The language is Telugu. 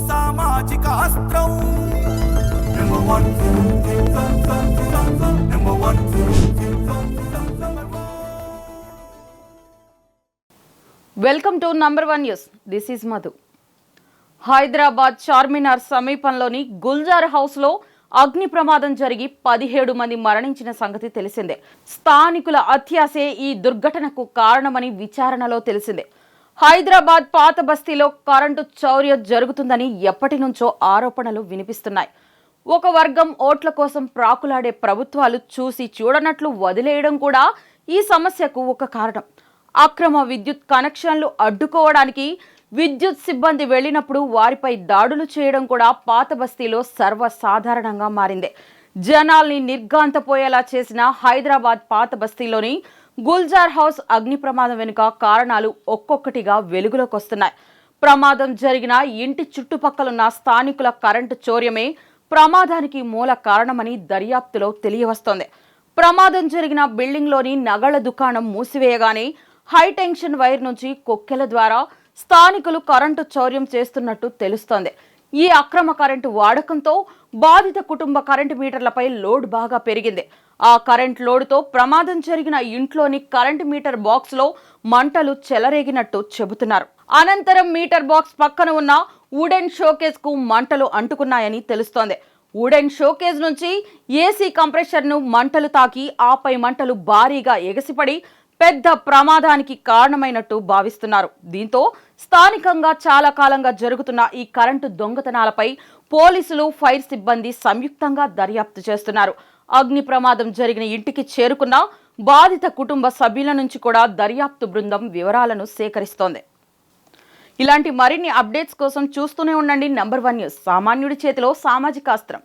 సామాజిక అస్త్రం welcome to number 1 news. This is Madhu. Hyderabad Charminar సమీపంలోని గుల్జార్ హౌస్లో అగ్ని ప్రమాదం జరిగి 17 మంది మరణించిన సంగతి తెలిసిందే. స్థానికుల అత్యాసే ఈ దుర్ఘటనకు కారణమని విచారణలో తెలిసిందే. హైదరాబాద్ పాత బస్తీలో కరెంటు చౌర్యం జరుగుతుందని ఎప్పటి నుంచో ఆరోపణలు వినిపిస్తున్నాయి. ఒక వర్గం ఓట్ల కోసం ప్రాకులాడే ప్రభుత్వాలు చూసి చూడనట్లు వదిలేయడం కూడా ఈ సమస్యకు ఒక కారణం. అక్రమ విద్యుత్ కనెక్షన్లు అడ్డుకోవడానికి విద్యుత్ సిబ్బంది వెళ్లినప్పుడు వారిపై దాడులు చేయడం కూడా పాత బస్తీలో సర్వసాధారణంగా మారింది. జనాల్ని నిర్ఘాంతపోయేలా చేసిన హైదరాబాద్ పాత బస్తీలోని గుల్జార్ హౌస్ అగ్ని ప్రమాదం వెనుక కారణాలు ఒక్కొక్కటిగా వెలుగులోకి వస్తున్నాయి. ప్రమాదం జరిగిన ఇంటి చుట్టుపక్కలున్న స్థానికుల కరెంటు చౌర్యమే ప్రమాదానికి మూల కారణమని దర్యాప్తులో తెలియవస్తోంది. ప్రమాదం జరిగిన బిల్డింగ్లోని నగల దుకాణం మూసివేయగానే హైటెన్షన్ వైర్ నుంచి కొక్కెల ద్వారా స్థానికులు కరెంటు చౌర్యం చేస్తున్నట్టు తెలుస్తోంది. ఈ అక్రమ కరెంటు వాడకంతో బాధిత కుటుంబ కరెంటు మీటర్లపై లోడ్ బాగా పెరిగింది. ఆ కరెంట్ లోడుతో ప్రమాదం జరిగిన ఇంట్లోని కరెంటు మీటర్ బాక్స్ లో మంటలు చెలరేగినట్టు చెబుతున్నారు. అనంతరం మీటర్ బాక్స్ పక్కన ఉన్న వుడెన్ షోకేజ్ కు మంటలు అంటుకున్నాయని తెలుస్తోంది. వుడెన్ షోకేజ్ నుంచి ఏసీ కంప్రెషర్ ను మంటలు తాకి ఆపై మంటలు భారీగా ఎగసిపడి పెద్ద ప్రమాదానికి కారణమైనట్టు భావిస్తున్నారు. దీంతో స్థానికంగా చాలా కాలంగా జరుగుతున్న ఈ కరెంటు దొంగతనాలపై పోలీసులు, ఫైర్ సిబ్బంది సంయుక్తంగా దర్యాప్తు చేస్తున్నారు. అగ్ని ప్రమాదం జరిగిన ఇంటికి చేరుకున్న బాధిత కుటుంబ సభ్యుల నుంచి కూడా దర్యాప్తు బృందం వివరాలను సేకరిస్తోంది. ఇలాంటి మరిన్ని అప్డేట్స్ కోసం చూస్తూనే ఉండండి నంబర్ 1 న్యూస్. సామాన్యుడి చేతిలో సామాజిక అస్త్రం.